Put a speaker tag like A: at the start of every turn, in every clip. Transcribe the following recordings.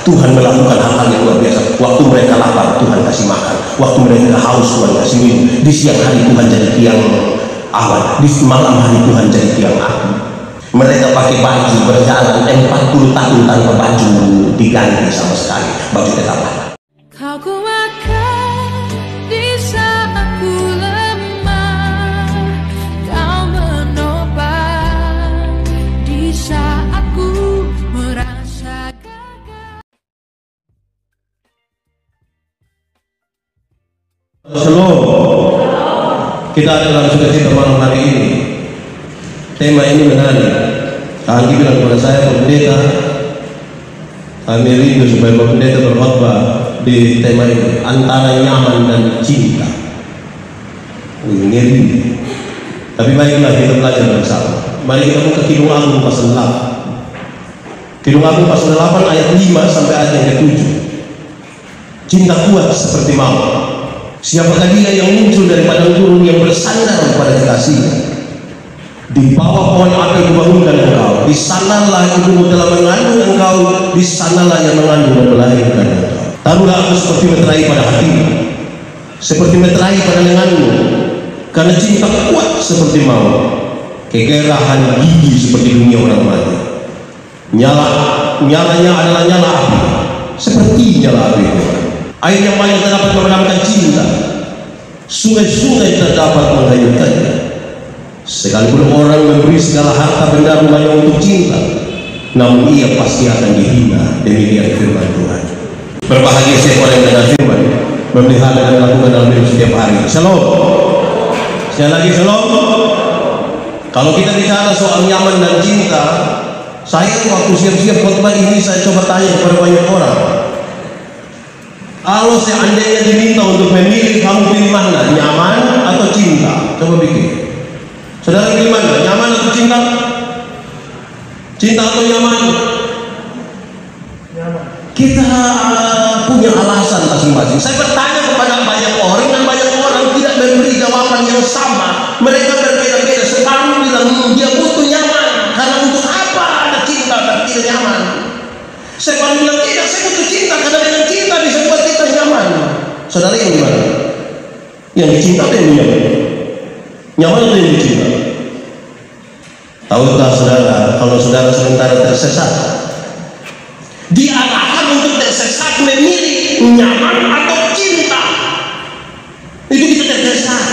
A: Tuhan melakukan hal-hal yang luar biasa. Waktu mereka lapar, Tuhan kasih makan. Waktu mereka haus, Tuhan kasih minum. Di siang hari Tuhan jadi tiang awan, di malam hari Tuhan jadi tiang api. Mereka pakai baju berjalan 40 tahun tanpa baju diganti sama sekali. Baju tetap ada.
B: Kau kuatkan di saat ku lemah, kau menopang di saat ku merasa gagal.
A: Shalom. Kita ada dalam sukacita malam hari ini. Tema ini menarik. Anggi bilang kepada saya, Pak Pendeta, kami rindu supaya Pak Pendeta berkhotbah di tema ini, antara nyaman dan cinta. Ngeri. Tapi baiklah kita belajar bersama. Mari kita buka Kidung Agung pasal 8. Kidung Agung pasal 8 ayat 5 sampai ayat yang ke-7. Cinta kuat seperti maut. Siapakah dia yang muncul dari padang gurun, yang bersandar kepada kekasihnya? Di bawah pohon apel dibangunkan engkau, di sanalah ibumu telah mengandung engkau, di sanalah yang mengandung dan melahirkan engkau. Taruhlah aku seperti meterai pada hatimu, seperti meterai pada lenganmu, karena cinta kuat seperti maut, kegerahan gigi seperti dunia orang mati. Nyalanya adalah nyala api, seperti nyala api. Air yang banyak terdapat memadamkan cinta, sungai-sungai terdapat menghanyutkannya. Sekalipun orang memberi segala harta benda rumahnya untuk cinta, namun ia pasti akan dihina. Demikian firman Tuhan. Berbahagia setiap orang yang mendengar firman, memelihara dan melakukan dalam hidup setiap hari. Shalom. Sekali lagi shalom. Kalau kita bicara soal nyaman dan cinta, saya waktu siap-siap khotbah ini saya coba tanya kepada banyak orang. Kalau seandainya diminta untuk memilih, kamu pilih mana? Nyaman atau cinta? Coba pikir. Saudara pilih mana? Nyaman atau cinta? Cinta atau nyaman? Nyaman. Kita punya alasan masing-masing. Saya bertanya kepada banyak orang dan banyak orang tidak memberi jawaban yang sama. Mereka berbeda-beda. Separuh bilang dia butuh nyaman, karena untuk apa ada cinta dan tidak nyaman. Separuh bilang tidak, saya butuh cinta karena dengan cinta bisa buat kita nyaman. Saudara yang gimana? Yang dicinta atau yang nyaman? Nyaman atau yang dicinta? Tahukah saudara, kalau saudara sementara tersesat, diarahkan untuk tersesat memilih nyaman atau cinta, itu kita tersesat.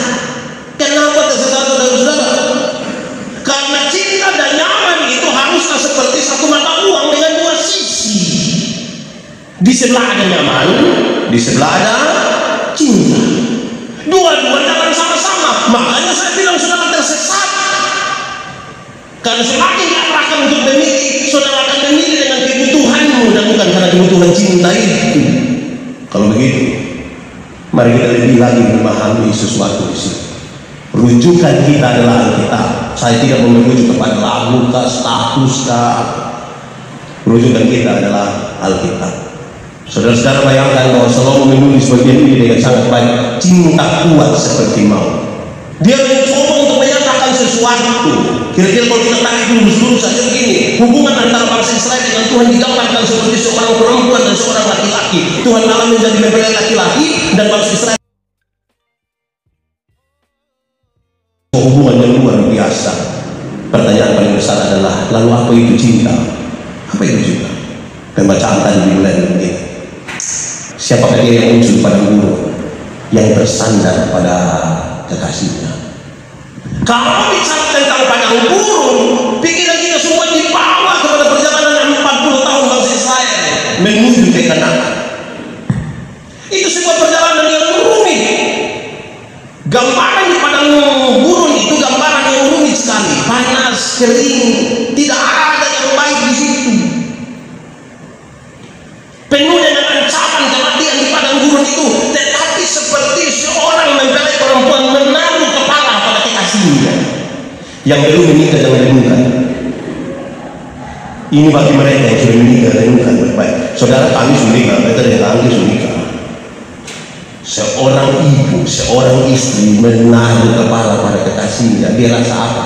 A: Kenapa tersesat saudara? Karena cinta dan nyaman itu harusnya seperti satu mata uang dengan dua sisi. Di sebelah ada nyaman, di sebelah ada cinta. Dua-dua jalan sama-sama. Makanya saya bilang saudara tersesat. Karena semakin diarahkan untuk memilih, saudara akan memilih dengan kebutuhanmu dan bukan karena kebutuhan cinta itu. Kalau begitu, mari kita lebih lagi memahami sesuatu di sini. Rujukan kita adalah Alkitab. Saya tidak mau merujuk kepada lagu, status, rujukan kita adalah Alkitab. Saudara-saudara bayangkan bahwa Salomo menulis bagian ini dengan sangat baik. Cinta kuat seperti maut. Dia mencoba untuk menyatakan sesuatu. Kira-kira kalau kita tarik lurus-lurus saja begini, hubungan antara bangsa Israel dengan Tuhan digambarkan seperti seorang perempuan dan seorang laki-laki. Tuhan Allah menjadi mempelai laki-laki dan bangsa Israel hubungan yang luar biasa. Pertanyaan paling besar adalah, lalu apa itu cinta? Apa itu cinta? Pembacaan tadi dimulai dengan ini. Siapakah dia yang muncul pada guru, yang bersandar pada kekasihnya? Kalau bicara tentang padang gurun, pikiran kita semua dibawa kepada perjalanan 40 tahun bangsa Israel menuju ke Kanaan. Itu sebuah perjalanan yang rumit. Gambaran di padang gurun itu gambaran yang rumit sekali, panas, kering, tidak ada yang baik di situ. Penuh dengan ancaman kematian di padang gurun itu, tetapi seperti seorang mempelai perempuan menaruh kepala pada kekasihnya. Yang belum menikah jangan renungkan. Ini bagi mereka yang sudah menikah, renungkan baik-baik. Saudara kami sudah menikah, mereka dengan Anggi sudah menikah. Seorang ibu, seorang istri menaruh kepala pada kekasihnya, dia rasa apa?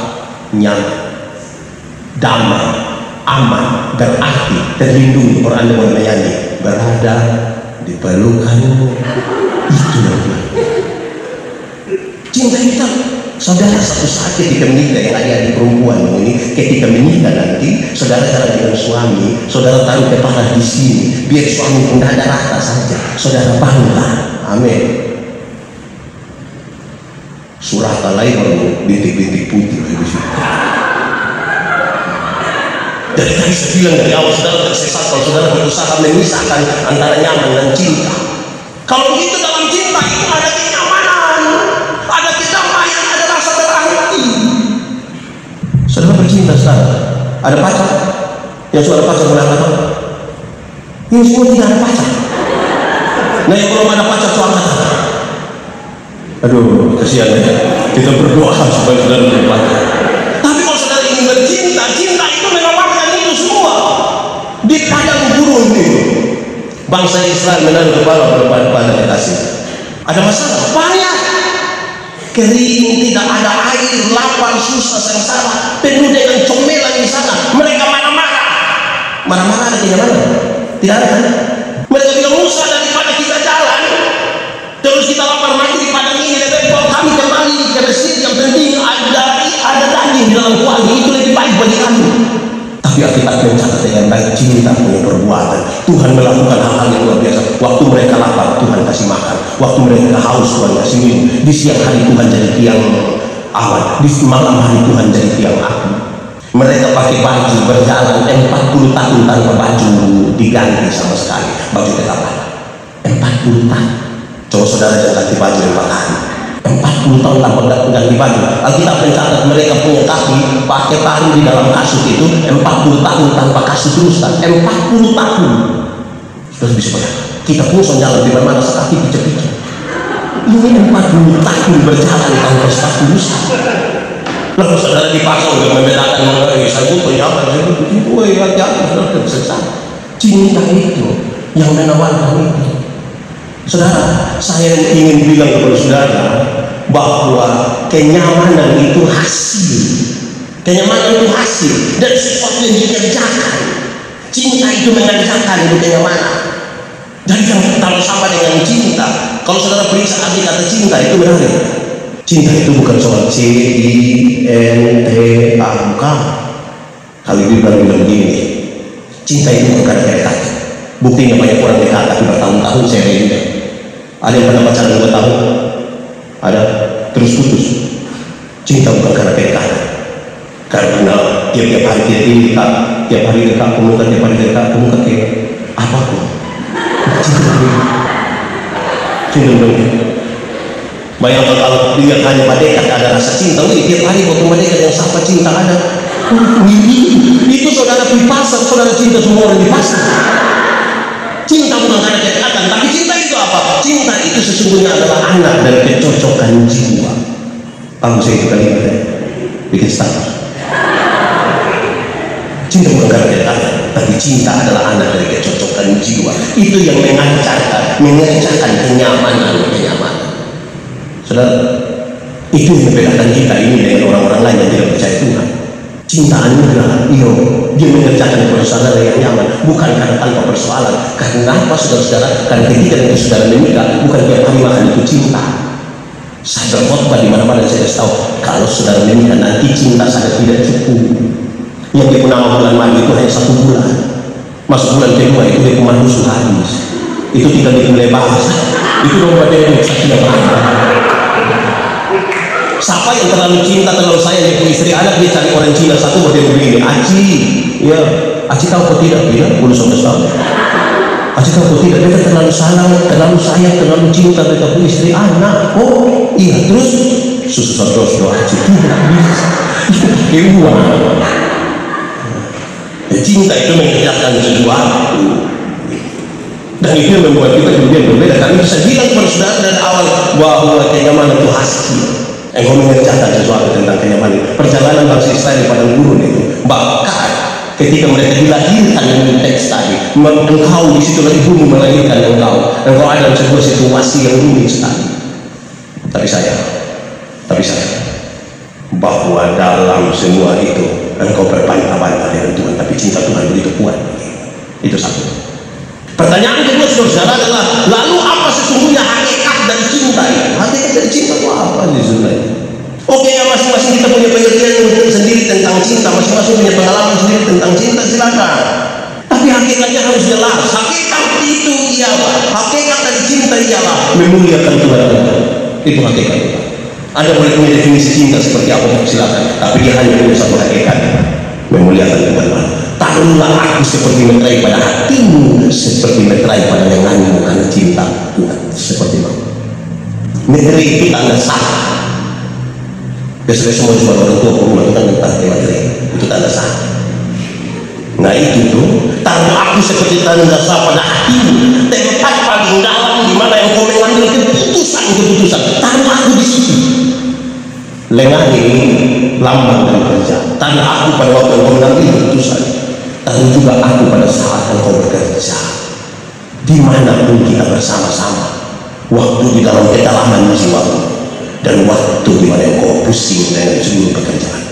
A: Nyaman, damai, aman, berarti, terlindungi. Orang Anda boleh menyanyi, berada di pelukanmu. Itu yang Tuhan. Cinta kita, saudara, satu saat ketika menikah, yang adik-adik perempuan ini, ketika menikah nanti, saudara jalan dengan suami, saudara taruh kepala di sini, biar suami pun ada rata saja, saudara bangga. Amin. Surah Al-Lail bintik-bintik putih di situ. Jadi tadi saya bilang dari awal, saudara tersesat kalau saudara berusaha memisahkan antara nyaman dan cinta. Kalau begitu dalam cinta itu ada kenyamanan, ada kedamaian, ada rasa berarti. Saudara bercinta sekarang, ada pacar? Yang sudah ada pacar boleh angkat? Yang semua tidak ada pacar. Nah yang belum ada pacar suara angkat. Aduh, kasihan ya. Kita berdoa supaya saudara berpacar. Tapi kalau saudara ingin bercinta, cinta itu melewatkan itu semua. Di padang gurun itu, bangsa Israel menaruh kepala pada kekasih. Ada masalah? Payah, kering, tidak ada air, lapar, susah, sengsara, penuh dengan comelan di sana. Mereka marah-marah. Marah-marah ada kenyamanan? Tidak ada kan? Mereka bilang, Musa, daripada kita jalan terus kita lapar mati di padang ini, lebih baik kami kembali ke Mesir. Yang penting ada daging di dalam keluarga, itu lebih baik bagi kami. Tapi Alkitab mencatat dengan baik cinta punya perbuatan. Tuhan melakukan hal-hal yang luar biasa. Waktu mereka lapar, Tuhan kasih makan. Waktu mereka haus, Tuhan kasih minum. Di siang hari Tuhan jadi tiang awan, di malam hari Tuhan jadi tiang api. Mereka pakai baju berjalan 40 tahun tanpa baju diganti sama sekali. Baju tetap ada 40 tahun. Coba saudara jangan ganti baju 4 hari, 40 tahun tanpa ganti baju. Alkitab mencatat mereka punya kaki pakai tali di dalam kasut itu 40 tahun tanpa kasut terus kan, 40 tahun. Sudah bisa bayangkan, kita pun jalan di mana sekaki picek-picek. Ini 40 tahun berjalan tanpa sepatu terus. Lalu saudara dipaksa untuk membedakan mana saya butuh apa, saya butuh itu, hati-hati saudara tersesat. Cinta itu yang menawarkan itu. Saudara, saya ingin bilang kepada saudara bahwa kenyamanan itu hasil. Kenyamanan itu hasil dan sesuatu yang dikerjakan. Cinta itu mengerjakan itu kenyamanan. Dan kalau sama dengan cinta, kalau saudara periksa arti kata cinta itu benar. Cinta itu bukan soal C-I-N-T-A, bukan. Kalau bilang begini, cinta itu bukan dekat. Buktinya banyak orang dekat tapi bertahun-tahun saya rindu. Ada yang pernah pacaran 2 tahun, ada terus putus. Cinta bukan karena dekat, karena tiap hari kita ini dekat, tiap hari dekat, kemudian tiap hari dekat, kemudian kayak apapun. Cinta dong. Bayangkan kalau lihat hanya pada dekat ada rasa cinta, tiap hari waktu dekat yang sapa cinta ada. Itu saudara di pasar, saudara cinta semua orang di pasar. Cinta bukan karena kedekatan, tapi cinta itu apa? Cinta itu sesungguhnya adalah anak dari kecocokan jiwa. Paham saya itu kalimat ya? Bikin status. Cinta bukan karena kedekatan, tapi cinta adalah anak dari kecocokan jiwa. Itu yang mengerjakan kenyamanan. Saudara, itu yang membedakan kita ini dengan orang-orang lain yang tidak percaya Tuhan. Cinta anugerah, dia mengerjakan kepada saudara yang nyaman, bukan karena tanpa persoalan. Karena apa saudara-saudara? Karena ketika saudara menikah, bukan tiap hari makan itu cinta. Saya berkhotbah di mana-mana saya tahu kalau saudara menikah nanti cinta saya tidak cukup. Yang dia nama bulan Maret itu hanya 1 bulan. Masuk bulan kedua itu dia kemanusiaan habis. Itu tinggal dimulai bahas. Itu dong badai tidak apa. Siapa yang terlalu cinta, terlalu sayang dengan istri anak, dia cari orang Cina satu buat dia begini, Aci, ya, Aci tahu kok tidak, ya, 11 tahun. Aci tahu kok tidak, dia terlalu sayang, terlalu cinta dengan istri anak. Oh, iya, terus susu santos doa Aci tidak bisa, itu pakai uang. Ya, cinta itu mengerjakan sesuatu, dan itu yang membuat kita kemudian berbeda. Kami bisa bilang kepada saudara dari awal bahwa kenyamanan itu hasil. Engkau mengerjakan sesuatu tentang kenyamanan. Perjalanan bangsa Israel di padang gurun itu, bahkan ketika mereka dilahirkan dengan teks tadi, engkau di situ lagi ibumu melahirkan engkau ada dalam sebuah situasi yang rumit sekali. Tapi saya bahwa dalam semua itu engkau berbantah-bantah dengan Tuhan, tapi cinta Tuhan begitu kuat. Itu satu. Pertanyaan kedua saudara adalah, lalu apa sesungguhnya hakikat dari cinta itu? Hakikat dari cinta itu apa sebenarnya? Oke, ya masing-masing kita punya pengertian sendiri tentang cinta, masing-masing punya pengalaman sendiri tentang cinta, silakan. Tapi hakikatnya harus jelas. Hakikat itu ialah, hakikat dari cinta ialah memuliakan Tuhan. Itu hakikat. Anda boleh punya definisi cinta seperti apa, silakan. Tapi dia hanya punya satu hakikat, memuliakan Tuhan. Taruhlah aku seperti meterai pada hatimu, seperti meterai pada lenganmu, karena cinta Tuhan seperti itu. Meterai itu tanda sah. Biasanya semua jual orang tua rumah itu kan pakai meterai, itu tanda sah. Nah itu tuh, taruh aku seperti tanda sah pada hatimu, tempat paling dalam di mana yang kau mengambil keputusan. Taruh aku di situ. Lengan ini lambang dari kerja. Taruh aku pada waktu yang kau mengambil keputusan. Taruh juga aku pada saat engkau bekerja, dimanapun kita bersama-sama, waktu di dalam kedalaman jiwa dan waktu di mana engkau pusing dengan seluruh pekerjaan.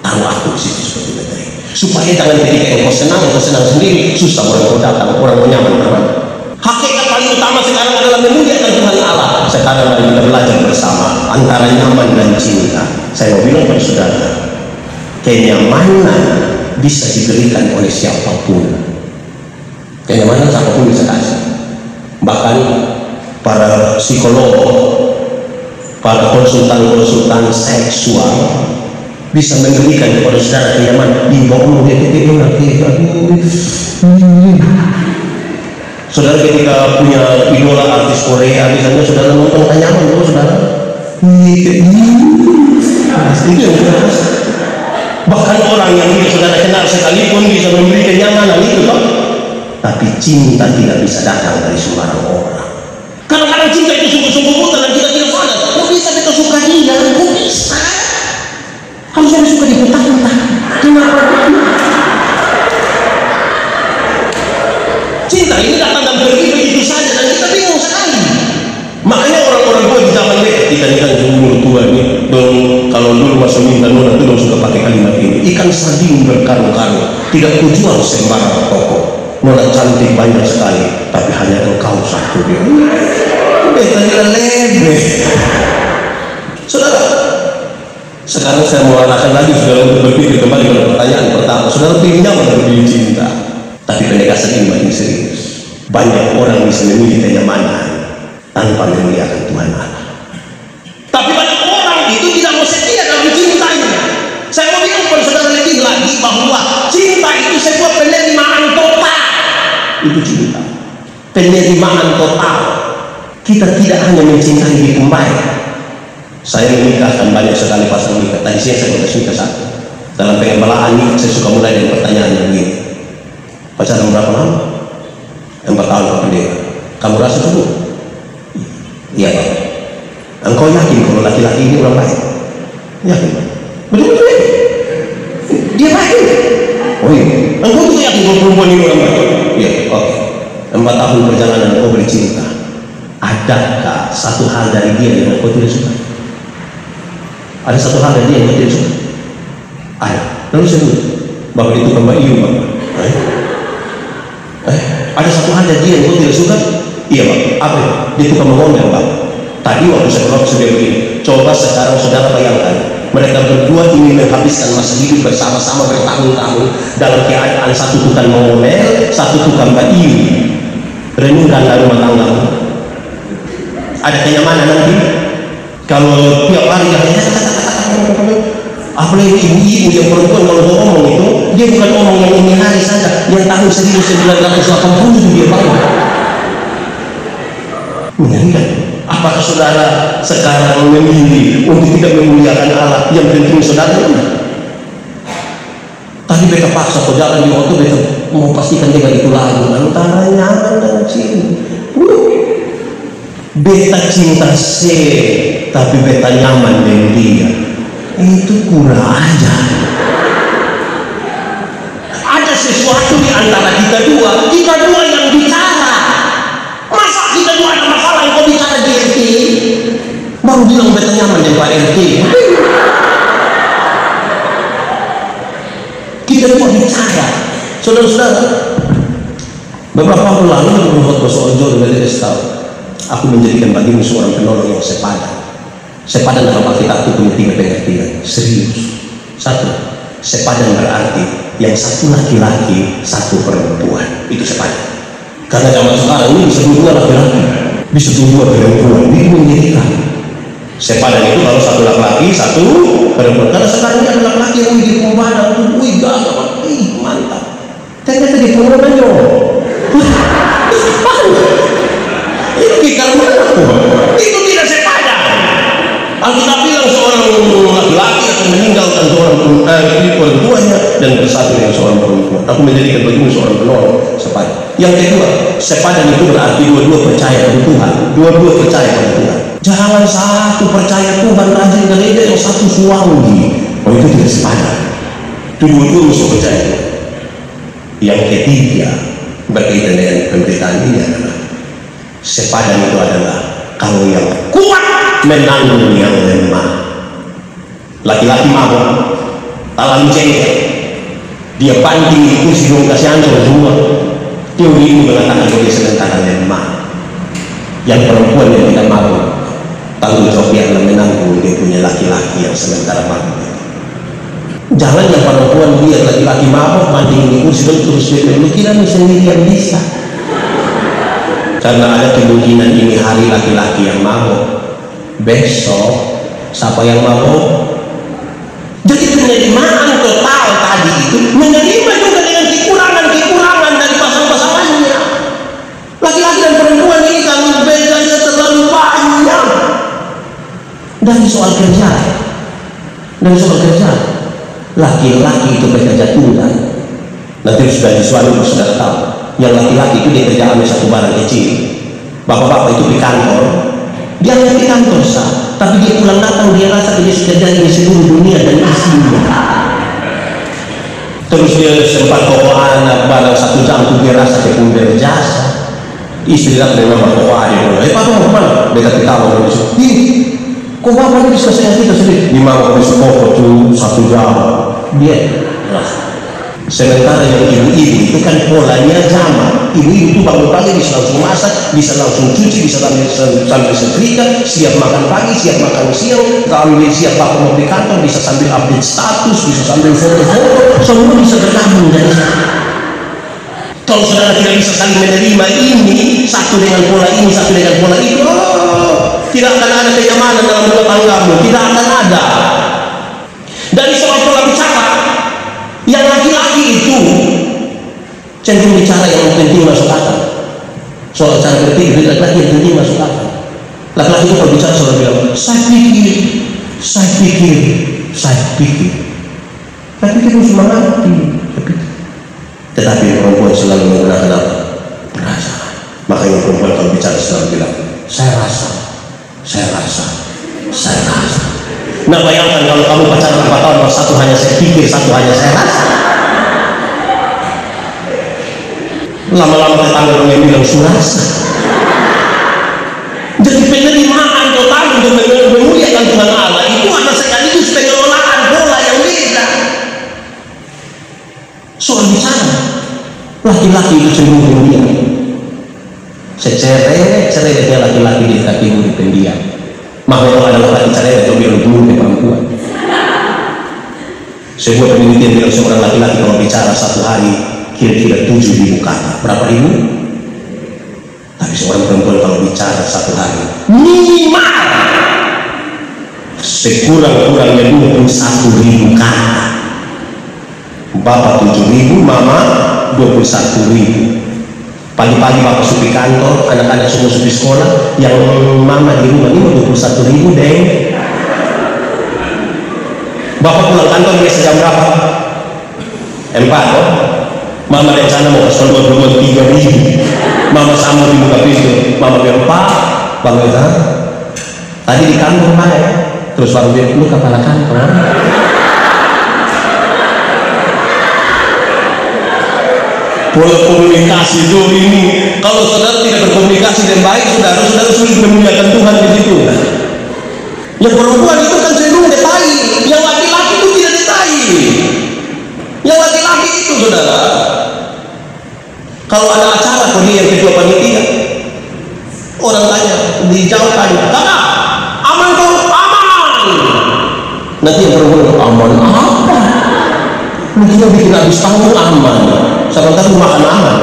A: Taruh aku di situ seperti meterai, supaya jangan ketika engkau senang sendiri, susah orang kau datang, orang mau nyaman teman. Hakikat paling utama sekarang adalah memuliakan Tuhan Allah. Sekarang mari kita belajar bersama antara nyaman dan cinta. Saya mau bilang pada saudara, kenyamanan bisa diberikan oleh siapapun. Kenyamanan siapapun bisa kasih. Bahkan para psikolog, para konsultan seksual bisa memberikan kepada saudara kenyamanan. Saudara ketika punya idola artis Korea, misalnya saudara nonton nyaman dulu saudara. Itu yang jelas. Bahkan orang yang tidak saudara kenal sekalipun bisa memberi kenyamanan itu toh. Tapi cinta tidak bisa datang dari sembarang orang. Kadang-kadang cinta itu sungguh-sungguh buta dan kita tidak sadar. Kok bisa kita suka dia? Kok bisa? Harusnya dia suka diputar-putar. Kenapa? Cinta ini datang dan pergi begitu saja dan kita bingung sekali. Makanya orang-orang tua di zaman kita ini kan umur tua nih, kalau dulu masuk minta nona itu suka pakai kalimat ini, ikan sardin berkarung-karung tidak kujual sembarang toko, nona cantik banyak sekali tapi hanya engkau satu dia. Betanya lebih. Saudara, sekarang saya mau arahkan lagi saudara untuk berpikir kembali pada pertanyaan pertama. Saudara pilih nyaman atau pilih cinta? Tapi pendekatan ini makin serius. Banyak orang bisa memilih kenyamanan tanpa memuliakan Tuhan Allah. Tapi banyak orang itu tidak mau setia dalam cintanya. Saya mau bilang kepada saudara lebih lagi bahwa cinta itu sebuah penerimaan total. Itu cinta, penerimaan total. Kita tidak hanya mencintai di kembali. Saya menikahkan banyak sekali pasang nikah. Tadi siang saya nikah satu. Dalam pengembalaan nikah saya suka mulai dari pertanyaan yang begini. Pacaran berapa lama? 4 tahun Pak Pendeta. Kamu rasa cukup? Iya Pak. Engkau yakin kalau laki-laki ini orang baik? Yakin Pak? Betul-betul ya? Dia baik? Oh iya. Engkau juga yakin kalau perempuan ini orang baik? Iya, oke. 4 tahun perjalanan engkau bercinta. Adakah satu hal dari dia yang engkau tidak suka? Ada satu hal dari dia yang engkau tidak suka? Ada. Lalu saya dulu, bahwa itu Mbak Iyu Pak. Ada satu hal dari dia yang engkau tidak suka? Iya Pak. Apa? Dia tukang mengomel Pak. Tadi waktu saya keluar sudah begini. Coba sekarang saudara bayangkan, mereka berdua ingin menghabiskan masa hidup bersama-sama bertahun-tahun dalam keadaan satu tukang mengomel, satu tukang bayi. Renungkan rumah tangga. Ada kenyamanan nanti? Kalau tiap hari apalagi ibu-ibu yang perempuan kalau ngomong itu, dia bukan ngomong yang ini hari saja, yang tahun 1980 dia bangun. Mengerikan. Apakah saudara sekarang memilih untuk tidak memuliakan Allah yang penting saudara itu? Tadi beta paksa kau jalan di waktu beta mau pastikan dia itu lagi antara nyaman dan cinta. Beta cinta se, tapi beta nyaman dengan dia. Itu kurang aja. Ada sesuatu di antara kita dua yang bicara. Masa kita dua ada masalah yang kau bicara di RT baru bilang beta nyaman dengan Pak RT. Saudara-saudara, beberapa waktu lalu menurut soal jodoh dari tahu, aku menjadikan bagimu seorang penolong yang sepadan. Sepadan dalam Alkitab itu punya 3 pengertian. Serius. 1, sepadan berarti yang satu laki-laki, satu perempuan. Itu sepadan. Karena zaman sekarang ini bisa 2 laki-laki, bisa 2 perempuan. Ini mengerikan. Sepadan itu kalau satu laki-laki, satu perempuan. Karena sekarang ini ada laki-laki yang di pembadan, gagah, mantap. Ternyata di pembadan itu kikar mana? Itu tidak sepadan. Alkitab bilang seorang laki-laki akan meninggalkan seorang perempuannya dan bersatu dengan seorang perempuan. Aku menjadikan bagimu seorang penolong sepadan. Yang kedua, sepadan itu berarti dua-dua percaya pada Tuhan. Dua-dua percaya pada Tuhan. Jangan satu percaya Tuhan rajin gereja, yang satu suwangi. Oh, itu tidak sepadan. Itu dua-dua mesti percaya Tuhan. Yang ketiga, berkaitan dengan pemberitaan ini adalah sepadan itu adalah kalau yang kuat menanggung yang lemah. Laki-laki mabuk, talam jengkel, dia banting di kursi dong, kasih hancur semua. Teori ini mengatakan bahwa dia sementara lemah. Yang perempuan yang tidak mabuk, tanggung jawab yang menanggung dia punya laki-laki yang sementara mabuk. Jangan yang perempuan lihat laki-laki mabuk banting di kursi dong, terus dia kira sendiri yang bisa. Karena ada kemungkinan ini hari laki-laki yang mabuk, besok siapa yang mabuk? Jadi penerimaan total tadi itu menerima juga dengan kekurangan dari pasangan-pasangannya. Laki-laki dan perempuan ini kan bedanya terlalu banyak. Dari soal kerja, laki-laki itu bekerja tunggal. Nanti sudah di suami sudah tahu. Yang laki-laki itu dia kerja ambil satu barang kecil. Bapak-bapak itu di kantor, dia hanya di kantor sah, tapi dia pulang datang dia rasa dia sudah jadi seluruh dunia dan isinya. Terus dia sempat toko anak barang 1 jam itu dia rasa dia pun berjasa. Istri datang dengan bapak adik, papa mau kemana? Dia kata kita mau besok. Kok bapak ini bisa saya kita sendiri? Di mana besok kok tuh 1 jam? Dia sementara yang ibu-ibu itu kan polanya zaman. Ibu-ibu itu bangun pagi bisa langsung masak, bisa langsung cuci, bisa sambil setrika, siap makan pagi, siap makan siang. Kalau dia siap bapak mau di kantor, bisa sambil update status, bisa sambil foto-foto, semua bisa bergabung dari sana. Kalau saudara tidak bisa saling menerima ini, satu dengan pola ini, satu dengan pola itu, tidak akan ada kenyamanan dalam rumah tanggamu, tidak akan ada. Dari soal pola bicara, yang laki-laki itu cenderung bicara yang penting masuk akal. Soal cara berpikir, laki-laki yang penting masuk akal. Laki-laki itu kalau bicara selalu bilang, saya pikir harus mengerti. Tetapi perempuan selalu menggunakan apa? Perasaan. Makanya perempuan kalau bicara selalu bilang, saya rasa. Nah, bayangkan kalau kamu pacaran 4 tahun, satu hanya saya pikir, satu hanya saya rasa. Lama-lama tetangga orang yang bilang surasa. Jadi penerimaan total untuk memuliakan Tuhan Allah itu adalah sekaligus pengelolaan pola yang beda. Soal bicara, laki-laki itu cenderung pendiam. Cerewetnya laki-laki di kategori pendiam. Maka kalau ada laki cerewet itu bilang dulu ke perempuan. Sebuah penelitian bilang seorang laki-laki kalau bicara satu hari kira-kira 7.000 kata. Berapa ribu? Tapi seorang perempuan kalau bicara satu hari minimal sekurang-kurangnya 21.000 kata. Bapak 7.000, mama 21.000. Pagi-pagi bapak supi kantor, anak-anak semua supi sekolah, yang mama di rumah ini 21.000 deh. Bapak pulang kantor biasa jam berapa? 4 oh? Mama rencana mau ke sekolah 23.000. Mama sambut di buka pintu, mama bilang, Pak, Bang Eza, tadi di kantor Pak ya? Terus baru bilang, lu kepala kantor. Pola komunikasi itu ini, kalau saudara tidak berkomunikasi dengan baik, saudara sulit memuliakan Tuhan di situ. Yang perempuan itu kan cenderung detail, yang laki-laki itu tidak detail. Yang laki-laki itu saudara bikin habis tahun aman, siapa tahu makan aman.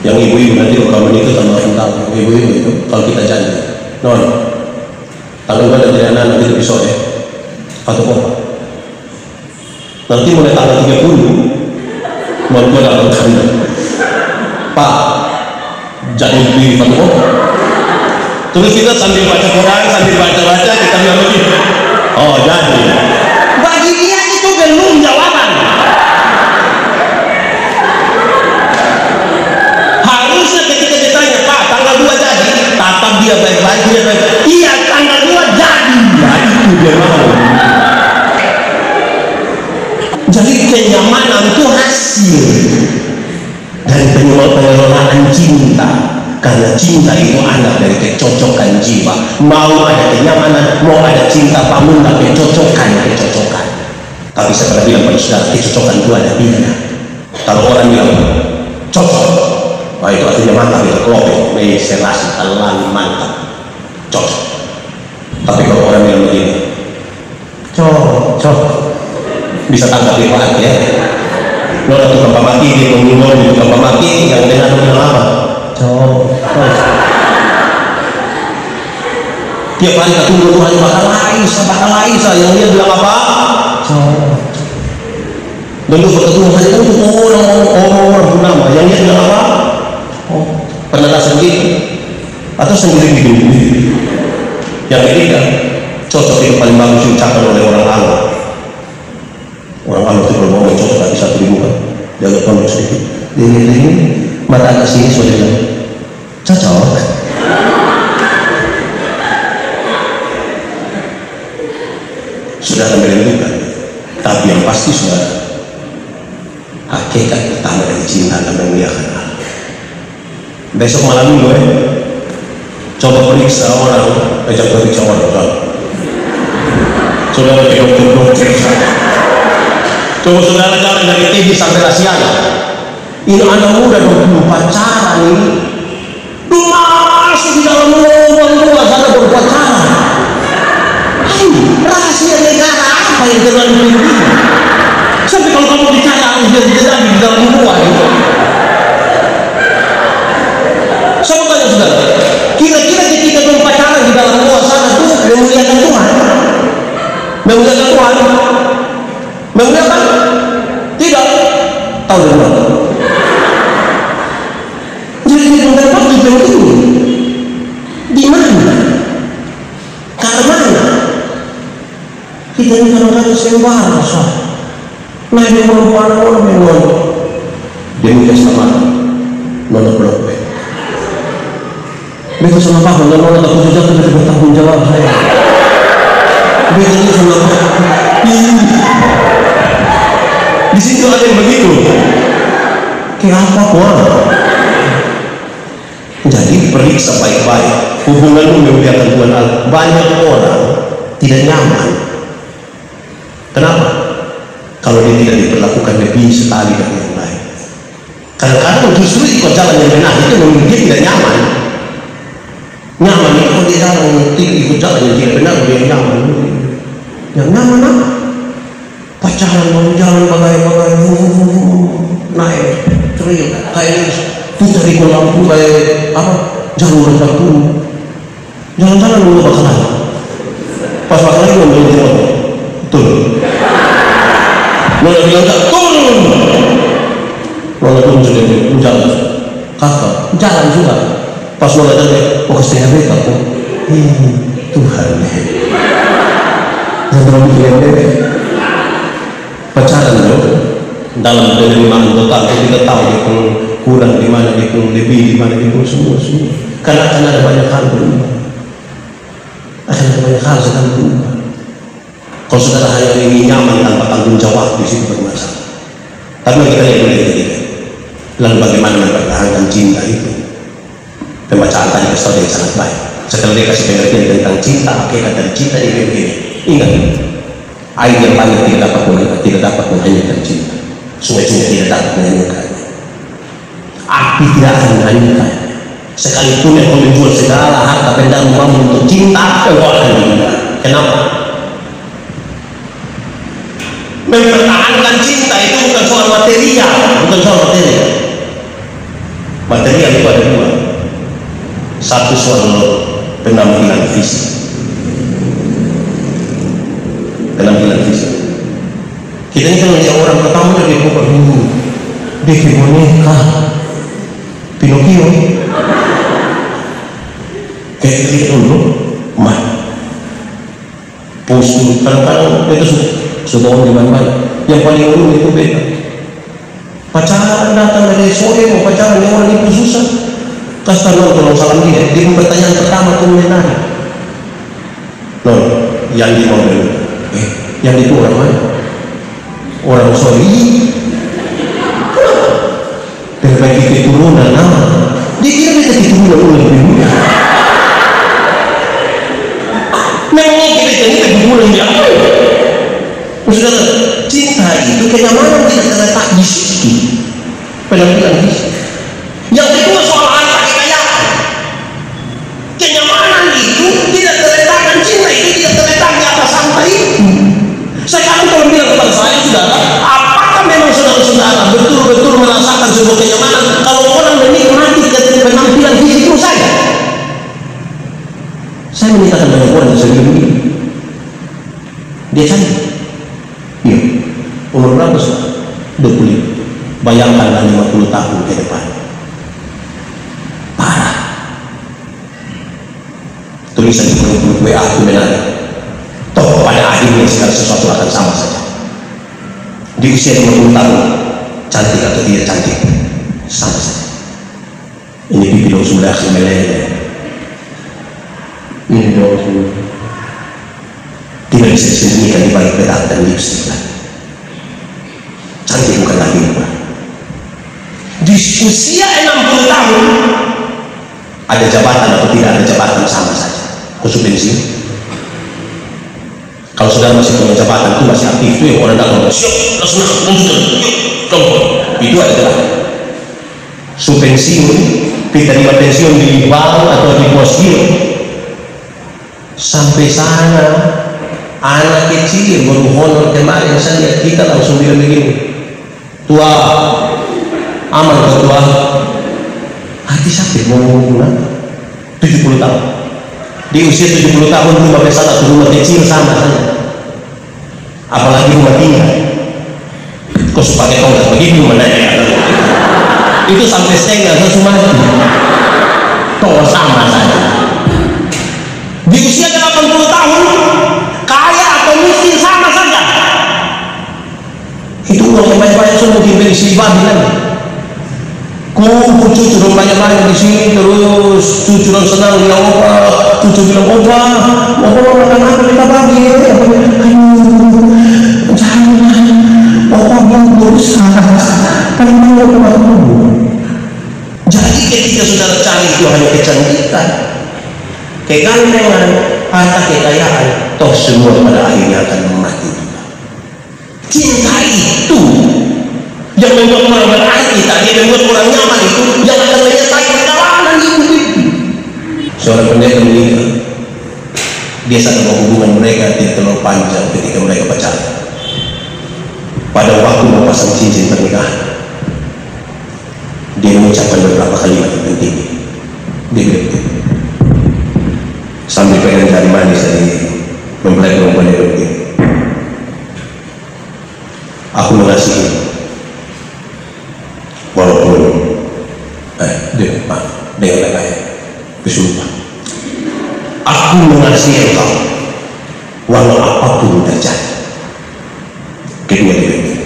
A: Yang ibu-ibu nanti kalau menikah sama orang tahu, ibu-ibu itu kalau kita janji, non, tanggal berapa tidak nanti episode, atau apa? Nanti mulai tanggal 30, mau gue dapat kami, Pak, jadi beli fatwa. Terus kita sambil baca Quran, sambil baca-baca kita bilang begini, oh jadi. Bagi dia itu belum jawaban. Harusnya ketika ditanya, Pak, tanggal 2 jadi, tatap dia baik-baik, dia baik-baik. Iya, tanggal 2 jadi. Nah, itu dia mau. Jadi kenyamanan itu hasil dari pengelolaan cinta. Karena cinta itu anak dari kecocokan jiwa. Mau ada kenyamanan, mau ada cinta, bangun kecocokan. Tapi saya pernah bilang pada saudara, kecocokan itu ada tiga. Kalau orang bilang cocok, wah itu artinya mantap, itu klop, serasi, telan, mantap, cocok. Tapi kalau orang bilang begini, cocok, bisa tangkap di hati ya. Nona tukang pamaki, dia mengingat di tukang pamaki, yang dengar bilang apa? Cocok. Tiap hari ketemu Tuhan bakal Laisa, yang dia bilang apa? Cocok. Dan lu ketemu hari itu orang bernama, yang dia bilang apa? Oh, pernah rasa gitu? Atau sendiri bikin? Yang ketiga, cocok itu paling bagus diucapkan oleh orang Allah. Orang Allah itu kalau mau cocok tak bisa terima. Jaga pondok sedikit. Ini mata agak sini sudah bilang cocok. Sudah akan menentukan. Tapi yang pasti sudah hakikat pertama dari cinta dan memuliakan Allah. Besok malam minggu coba periksa orang, periksa orang. Saudara ke dokter. Coba saudara jalan dari TV sampai Rasiana. Ini anak muda 20 pacaran ini. Masuk di dalam ruang sana berpacaran. Rahasia negara apa yang terlalu tinggi? Sampai kalau kamu bicara jadi di dalam ruang itu. Saya mau tanya saudara, kira-kira ketika berpacaran di dalam ruang sana itu memuliakan Tuhan? Memuliakan Tuhan? Memuliakan? Tidak. Tahu dari mana? Jadi mendapat tujuan itu di mana? Karena mana? Kita ini kadang-kadang sembara soal. Nah ini orang memang demi keselamatan nona blok B. Beta sama Papa nona tak punya jatuh dari bertanggung jawab saya. Beta ini sama Papa. Di situ ada yang begitu. Kayak apa kuat? Jadi periksa baik-baik hubunganmu memuliakan Tuhan Allah. Banyak orang tidak nyaman. Kenapa? Kalau dia tidak diperlakukan lebih sekali dari yang lain. Kadang-kadang justru ikut jalan yang benar itu membuat dia tidak nyaman. Nyaman itu kalau dia jalan ikut jalan yang tidak benar dia nyaman. Yang nyaman apa? Pacaran mau jalan bagai-bagai naik teriak kayak putar di lampu kayak apa jalur tertentu. Jalan-jalan dulu bakalan. Pas bakalan mau berhenti motor. Turun. Mulai bilang tak turun. Mulai turun sudah jalan. Kakak jalan juga. Pas mulai tadi mau ke setengah beta pun. Tuhan yang terlalu kalian bebek. Pacaran loh. Dalam penerimaan total kita tahu dia pun kurang di mana, dia pun lebih di mana, dia pun semua. Karena akan ada banyak hal berubah. Akan ada banyak hal sedang berubah. Kalau saudara hari ini nyaman tanpa tanggung jawab di situ bermasalah. Tapi kita lihat dulu ketiga. Lalu bagaimana mempertahankan cinta itu? Pembacaan tadi kesan yang sangat baik. Setelah dia kasih pengertian tentang cinta, hakikat dan cinta ini begini. Ingat, air yang banyak tidak dapat menghanyutkan cinta. Sungai-sungai tidak dapat menghanyutkannya. Api tidak akan menghanyutkannya. Sekalipun yang menjual segala harta benda rumahmu untuk cinta, engkau akan meninggal. Kenapa? Mempertahankan cinta itu bukan soal material, bukan soal material. Material itu ada dua. Satu soal penampilan fisik. Penampilan fisik. Kita ini kan melihat orang pertama dari buka dulu, dia kayak boneka, Pinocchio, kayak gitu dulu, mah, postur, kadang-kadang itu sudah di mana-mana. Yang paling dulu itu beda. Pacaran datang dari sore mau pacaran yang orang itu susah. Kasih tolong salam dia. Dia pertanyaan pertama tuh menarik. Loh, yang di mobil, yang itu orang mana? Orang sorry. Berbagi keturunan nama. Dia kira kita keturunan lebih muda. Memang kita ini keturunan yang saudara, cinta itu kenyamanan tidak terletak di situ. Penampilan fisik. Yang kedua soal harta kekayaan. Kenyamanan itu tidak terletak, dan cinta itu tidak terletak di atas harta itu. Sekarang kalau bilang kepada saya, saudara, apakah memang saudara-saudara betul-betul merasakan sebuah kenyamanan kalau orang menikmati penampilan fisik itu saja? Saya menikahkan banyak orang yang sebelum ini. Dia cantik. Iya, umur berapa sih? 25. Bayangkanlah 50 tahun ke depan. Parah. Tulisan di grup WA aku menarik. Toh pada akhirnya segala sesuatu akan sama saja. Di usia 50 tahun, cantik atau tidak cantik, sama saja. Ini pipi dong sudah meleleh. Ini dong sudah. Tidak bisa disembunyikan di balik bedak dan lipstick lagi. Cantik bukan lagi lupa. Di usia 60 tahun ada jabatan atau tidak ada jabatan sama saja. Khusus pensiun. Kalau saudara masih punya jabatan itu masih aktif itu yang orang datang siap, langsung itu adalah subpensiun. Kita terima pensiun di bank atau di posgiro. Sampai sana anak kecil baru honor kemarin saya lihat kita langsung bilang begini, tua aman atau tua hati sakit mau ngomong 70 tahun di usia 70 tahun rumah besar atau rumah kecil sama saja, apalagi rumah tinggal kok pakai tongkat begitu menaik itu sampai setengah semua toh sama saja. Di usia 80 tahun kaya atau miskin sama saja. Itu uang yang banyak-banyak semua diberi si babi lagi. Kumpul cucu dong banyak-banyak di sini, terus cucu dong senang dia opa, cucu bilang opa makan apa kita babi? Jangan, opa belum berusaha, kan mau opa. Jadi ketika saudara cari itu hanya kecantikan, kegantengan, harta kekayaan, toh semua pada akhirnya akan mati juga. Cinta itu yang membuat orang berarti tadi, membuat orang nyaman itu yang akan menyertai perjalanan hidup itu. Seorang pendeta meninggal, dia sadar bahwa hubungan mereka tidak terlalu panjang ketika mereka pacaran. Pada waktu memasang cincin pernikahan, dia mengucapkan beberapa kalimat yang penting. Dia bilang sambil pengen cari manis dari mempelai perempuan yang begini, aku mengasihi walaupun dengan kaya bersumpah, aku mengasihi engkau walau apapun terjadi. Kedua dia begini,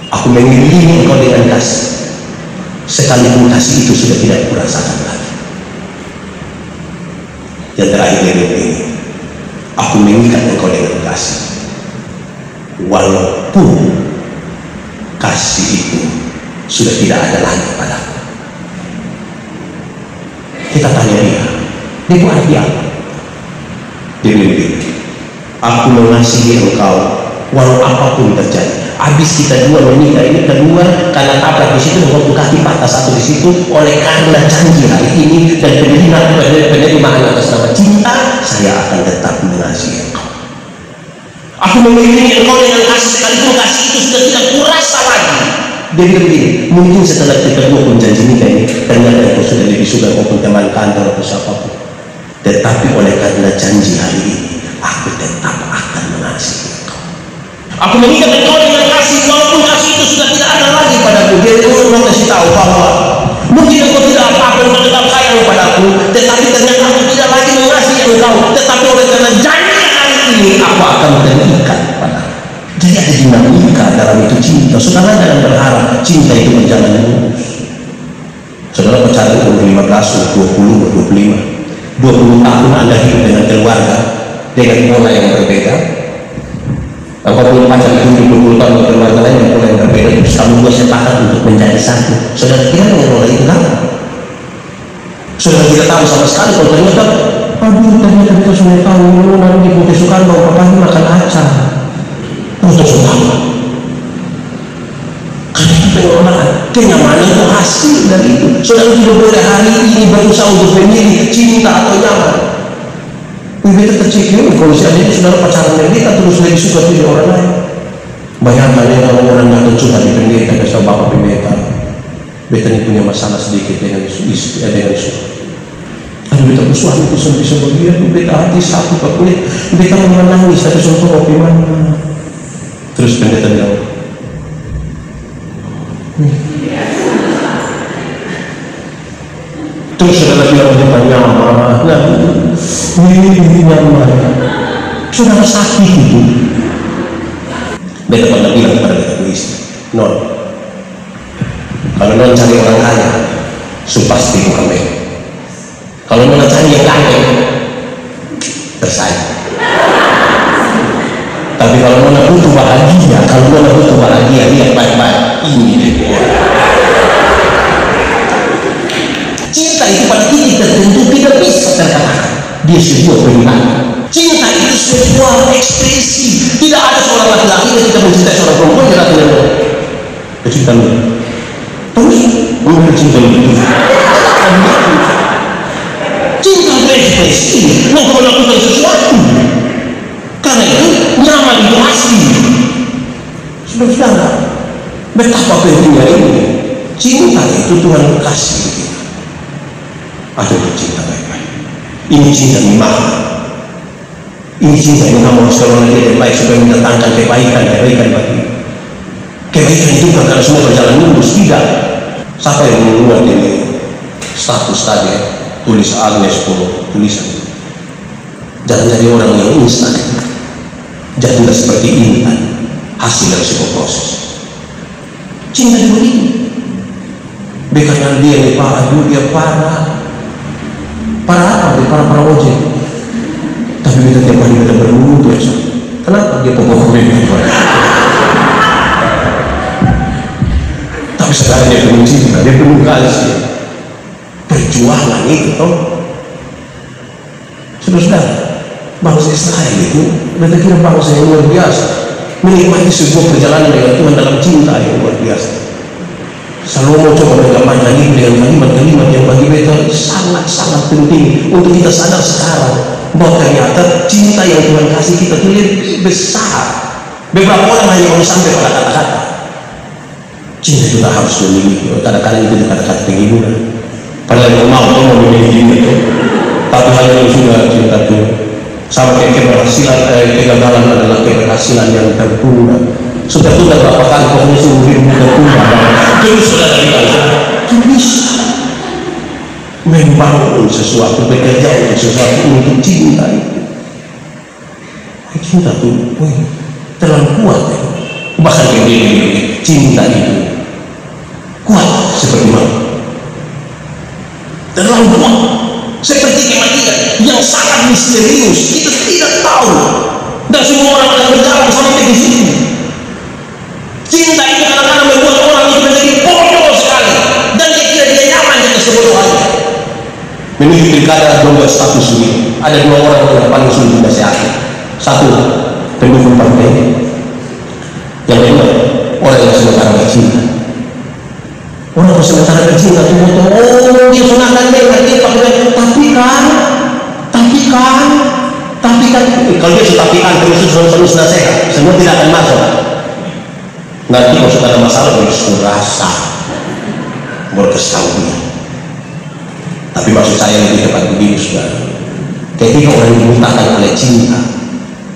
A: aku mengelilingi engkau dengan kasih sekalipun kasih itu sudah tidak kurasakan lagi. Yang terakhir dia begini, aku mengikat engkau dengan kasih walaupun kasih itu sudah tidak ada lagi padaku. Kita tanya dia itu arti apa? Dia bilang, aku mengasihi engkau walau apapun terjadi. Habis kita dua menikah ini kedua karena tabrak di situ, waktu kaki patah satu di situ oleh karena janji hari ini dan penerimaan atas nama cinta, saya akan tetap mengasihi engkau. Aku mengiringi engkau dengan kasih, sekalipun kasih itu sudah tidak kurasa lagi. Dia bilang begini, mungkin setelah kita dua pun janji nikah ini, ternyata engkau sudah lebih suka maupun teman kantor atau siapapun. Tetapi oleh karena janji hari ini, aku tetap akan mengasihi engkau. Aku mengikat engkau dengan kasih, walaupun kasih itu sudah tidak ada lagi padaku. Dia mau kasih tahu bahwa mungkin engkau tidak apa-apa, engkau tetap sayang padaku, tetapi ternyata aku tidak lagi mengasihi engkau. Tetapi oleh karena janji hari ini, aku akan terikat padaku. Jadi ada dinamika dalam itu cinta. Saudara jangan berharap cinta itu berjalan lurus. Saudara pacaran umur 15, 20, 25, 20 tahun Anda hidup dengan keluarga dengan pola yang berbeda. Engkau punya pacar hidup 20 tahun dengan keluarga lain dengan pola yang berbeda. Terus kamu dua sepakat untuk menjadi satu. Saudara kira mengelola itu kan? Saudara tidak tahu sama sekali kalau ternyata, aduh ternyata kita sudah tahu nanti di kesukaan mau papa makan acar. Untuk saudara. Karena itu pengelolaan, kenyamanan itu hasil dari itu. Saudara tidak boleh hari ini berusaha untuk memilih cinta atau nyaman. Beta tercikir, kalau seandainya saudara pacaran dengan kita terus lebih suka pilih orang lain. Bayangkan ya kalau orang datang curhat di pendeta, kasih bapak pendeta, beta ini punya masalah sedikit dengan istri, dengan suami. Ada beta suami itu sampai sebagian, beta hati sakit, beta mau menangis, tapi suami kopi mana? Terus pendeta bilang, terus saudara bilang pendeta nyaman, ini nyaman, saudara sakit itu. Beta pernah bilang kepada beta istri, non, kalau non cari orang kaya, pasti bukan beta. Kalau non cari yang kaya, bersaing. Tapi kalau nona butuh bahagia, lihat baik-baik, ini dia. Cinta itu pada titik tertentu tidak bisa terkatakan. Dia sebuah perintah. Cinta itu sebuah ekspresi. Tidak ada seorang laki-laki yang tidak mencintai seorang perempuan yang laki-laki yang kecintaan dia. Terus mengenai cinta itu. Cinta itu ekspresi. Mau melakukan sesuatu. Karena itu nyaman itu asli. Saudara, betapa pentingnya ini. Cinta itu Tuhan kasih kita. Ada cinta baik-baik. Ini cinta memang. Ini cinta yang kamu harus kalau dia baik supaya mendatangkan kebaikan bagi. Kebaikan itu bukan karena semua berjalan lurus, tidak. Siapa yang membuat ini status tadi tulis Agnes tulisan. Jangan jadi orang yang instan. Jadilah seperti ini kan hasil dari sebuah proses. Cinta juga ini. Bukan dia nih parah, dia parah. Parah apa? Dia parah ojek. Tapi kita tiap hari kita berwudu ya. Kenapa dia pokok bebek? Tapi sekarang dia penuh cinta, dia penuh kasih. Perjuangan itu, toh. Saudara. Bangsa Israel itu, mereka kira bangsa yang luar biasa, menikmati sebuah perjalanan dengan Tuhan dalam cinta yang luar biasa. Salomo coba menggambarkan ini dengan kalimat-kalimat yang bagi mereka sangat-sangat penting untuk kita sadar sekarang bahwa ternyata cinta yang Tuhan kasih kita itu lebih besar. Beberapa orang hanya mau sampai pada kata-kata. Cinta itu tak harus memiliki, kadang-kadang itu kata-kata penghiburan. Padahal yang mau memiliki itu, tapi hanya yang sudah cinta Tuhan. Sama kayak keberhasilan, kegagalan adalah keberhasilan yang tertunda. Sudah tunda berapa kali, pokoknya seumur hidup tertunda. Terus sudah dari itu bisa membangun sesuatu, bekerja untuk sesuatu, untuk cinta itu. Cinta itu terlalu kuat ya. Bahkan kayak gini, cinta itu kuat seperti mana? Terlalu kuat. Seperti kematian yang sangat misterius, kita tidak tahu, dan semua orang akan berjalan sampai di sini. Cinta itu kadang-kadang membuat orang itu menjadi bodoh sekali, dan dia kira dia nyaman dengan sebodohannya. Menuju pilkada membuat status ini, ada dua orang yang paling sulit dinasihati. Satu, pendukung partai. Yang kedua, orang yang sementara bercinta. Orang yang sementara bercinta itu oh dia sunahkan dia tapi kan kalau dia tahu Vatikan terus nasihat, semua tidak akan masuk. Nanti kalau sudah ada masalah berserasa, berkesawian. Tapi maksud saya lebih tepat begini, saudara. Ketika orang dibutakan oleh cinta,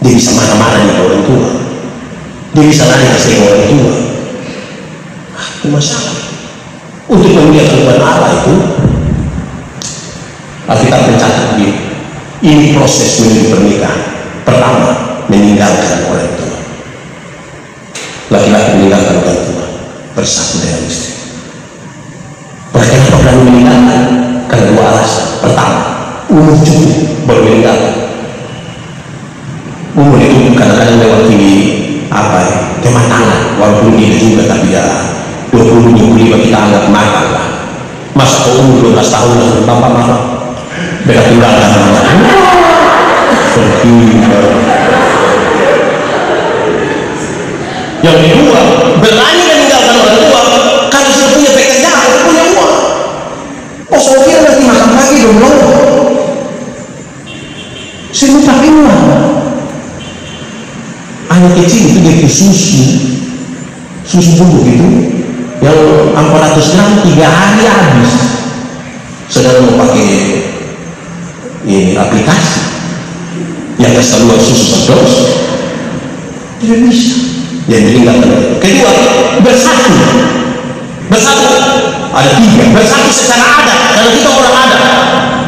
A: dia bisa marah-marah dengan orang tua, dia bisa lari ke orang tua. Itu masalah. Untuk melihat Tuhan Allah itu, Alkitab mencatat begini. Ini proses menuju pernikahan. Pertama, meninggalkan orang tua. Laki-laki meninggalkan orang tua, bersatu dengan istri. Kenapa berani meninggalkan? Karena dua alasan. Pertama, umur cukup baru meninggalkan. Umur itu kadang-kadang lewat kematangan, walaupun tidak juga, tapi ya 20-25 kita anggap matang lah. Masa kau umur 12 tahun lalu bapak marah, beda tinggalkan anak. Yang kedua, berani meninggalkan orang tua karena sudah punya pekerjaan, sudah punya uang. Oh, saya kira nanti makan pagi dong, semua pakai uang. Anak kecil itu dia susu bubuk itu yang 400 gram 3 hari habis. Saudara mau pakai ini aplikasi yang keseluruhan susu sedos, tidak bisa. Yang meninggalkan. Kedua, bersatu. Ada 3. Bersatu secara adat. Karena kita orang adat.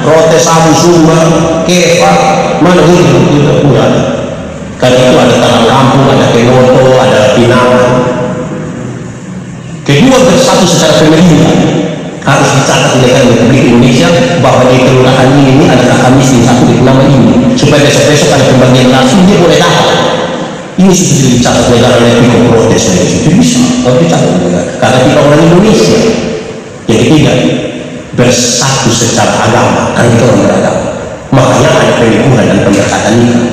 A: Protes, Abu Sumba, Kefa, mana itu punya ada. Karena itu ada tanah kampung, ada Kenoto, ada Pinangan. Kedua, bersatu secara pemerintah. Harus dicatat oleh Republik Indonesia bahwa di kelurahan ini ada kakak miskin satu di nama ini, supaya besok-besok ada pembagian langsung dia boleh dapat. Ini sudah dicatat negara oleh Piko Protes, itu bisa kalau dicatat negara karena kita orang Indonesia. Yang ketiga, bersatu secara agama, karena kita orang beragama. Makanya ada pernikahan dan pemberkatan nikah.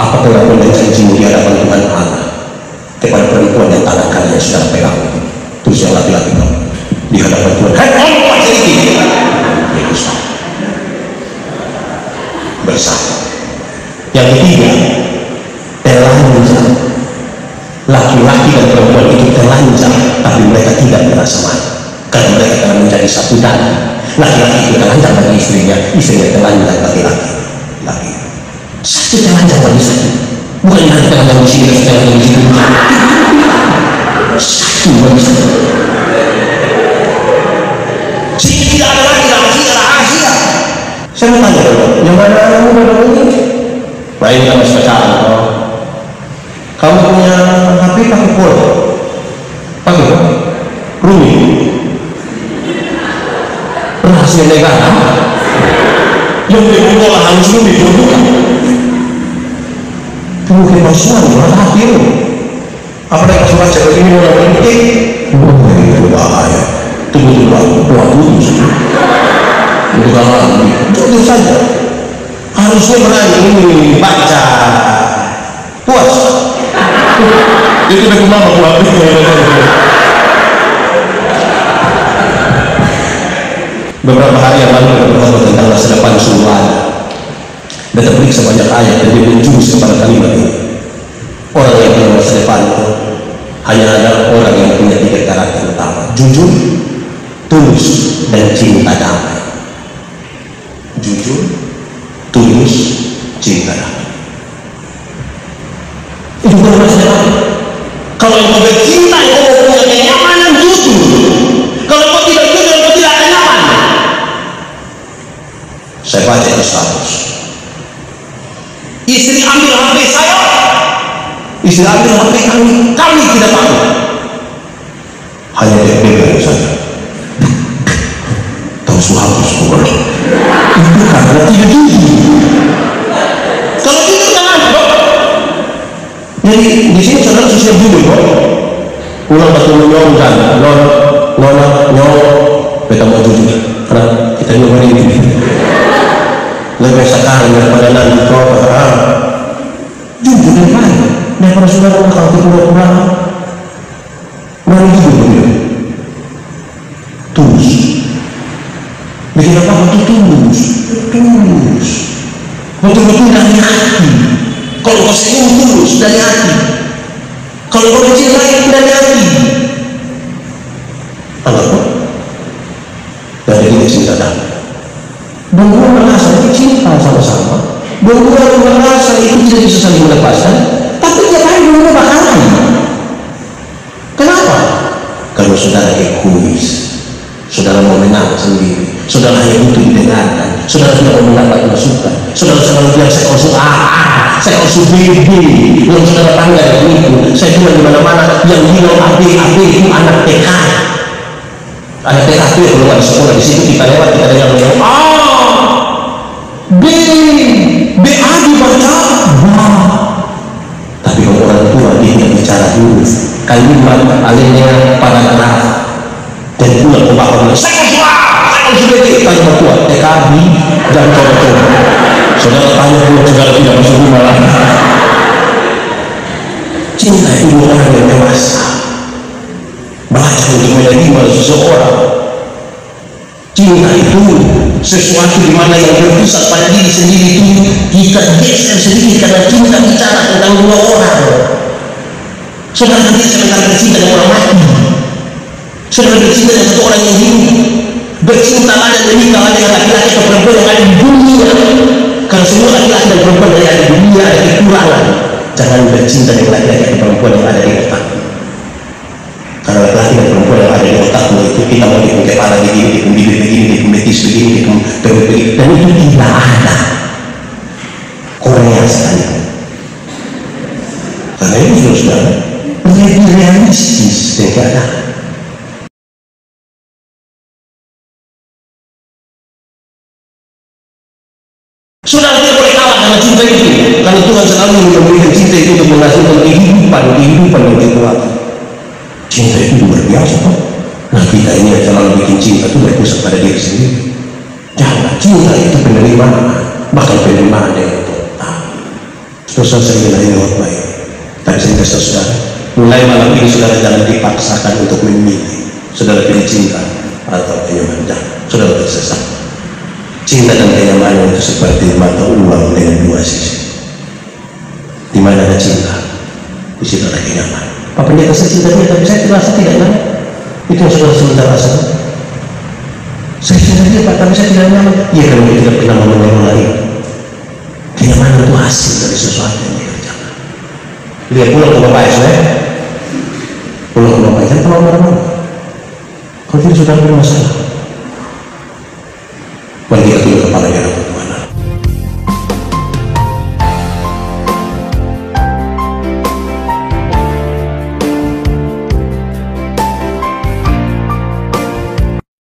A: Apa pengakuan dan janjimu di hadapan Tuhan Allah kepada perempuan yang tangan kanannya sudah pegang, terus yang laki-laki di hadapan Tuhan, itu sama. Bersatu. Yang ketiga, telanjang. Laki-laki dan perempuan itu telanjang, tapi mereka tidak merasa malu karena mereka telah menjadi satu daging. Laki-laki itu telanjang bagi istrinya telanjang bagi laki. Satu telanjang bagi istri, bukan yang telanjang di sini, telanjang di sini. Satu bagi istri. Sehingga tidak ada lagi rahasia. Saya mau tanya dulu, yang mana anakmu ini? Baik, kita masih pacaran. Kamu punya HP pakai pol? Pakai apa? Rumi? Rahasia negara? Yang dibuka lah harus Rumi, bukan? Itu mungkin palsuan, bukan hati lu. Apalagi pas baca ini mau dapat ini? Itu bahaya. Tunggu itu kalau itu saja harusnya berani ini baca puas itu udah kemana puas. Beberapa hari yang lalu berbicara tentang masa depan Sultan dan terperiksa banyak ayat dan dia menjurus kepada kalimat ini. Orang yang punya masa depan itu hanya ada orang yang punya 3 karakter utama: jujur, tulus, dan cinta damai. Jujur, tulus, cinta damai. Itu bukan masalah. Kalau engkau bercinta, engkau punya kenyamanan, jujur. Kalau engkau tidak jujur, engkau tidak akan nyaman. Saya baca itu status. Istri ambil HP saya, istri ambil HP kami tidak tahu. Hanya dia saja. Hapus bukan itu karena tidak jujur. Kalau jujur jangan bro. Jadi di sini saudara susah jujur bro. Ulang batu menyongkan, nyong, kita mau jujur karena kita nyoba ini. Lebih sekarang daripada nanti kau jujur yang lain. Daripada saudara kalau pura-pura, mari jujur begitu. Tulus. Bikin apa? Betul tulus, betul-betul dari hati. Kalau kau senyum tulus dari hati, kalau kau mencintai dari hati, apa? Dari ini cinta damai. Dua merasa itu cinta sama-sama. Dua merasa itu tidak bisa saling melepaskan. Tapi tiap hari dua bakalan. Kenapa? Karena saudara egois. Saudara mau menang sendiri. Saudara hanya butuh didengarkan. Saudara tidak mau mendapat masukan. Saudara selalu bilang saya konsul A, saya konsul B. Yang saudara tangga yang itu, saya bilang di mana-mana yang bilang AB itu anak TK. Anak TK itu yang belum ada sekolah di situ kita lewat kita dengar bilang B A dibaca tapi kalau orang tua dia yang bicara dulu kalimat alinea paragraf dan pulang ke bapak bilang saya konsul B tanya tua TK dan coba-coba saudara tanya pulang saudara tidak masuk rumah lagi. Cinta itu orang yang dewasa belajar untuk menerima seseorang. Cinta itu sesuatu di mana yang berpusat pada diri sendiri itu kita geser sedikit karena cinta bicara tentang dua orang. Saudara tidak sebentar bercinta dengan orang mati. Saudara bercinta dengan satu orang yang hidup. Bercinta ada menikah dengan laki-laki atau perempuan yang ada di dunia. Karena semua laki-laki dan perempuan yang ada di dunia ada kekurangan. Jangan bercinta dengan laki-laki atau perempuan yang ada di otak. Karena laki-laki dan perempuan yang ada di otakmu itu kita mau dikung kepala begini, dikung bibir begini, dikung betis begini, dikung perut begini, dan itu tidak ada. Korea sekali. Karena itu saudara lebih realistis dari keadaan. Saudara tidak boleh kalah dengan cinta itu, karena Tuhan selalu memberikan cinta itu untuk menghasilkan kehidupan yang dikuatkan. Cinta itu luar biasa toh. Nah kita ini yang selalu bikin cinta itu berpusat pada diri sendiri. Jangan, cinta itu penerimaan, bahkan penerimaan yang total. Terus saya ingin ini baik. Tapi saya kasih saudara, mulai malam ini saudara jangan dipaksakan untuk memilih. Saudara pilih cinta atau kenyamanan. Jangan, saudara tersesat. Cinta dan kenyamanan itu seperti mata uang dengan dua sisi. Di mana ada cinta, di situ ada kenyamanan. Pak pendeta saya cinta dia, tapi saya terasa tidak kan? Itu yang saudara sebentar rasakan. Saya cinta dia Pak, tapi saya tidak nyaman. Iya kalau dia tidak pernah mengelola itu. Kenyamanan itu hasil dari sesuatu yang dikerjakan. Lihat pulang ke Bapak ya, pulang ke Bapak jangan terlalu marah-marah. Kalau tidak saudara bermasalah.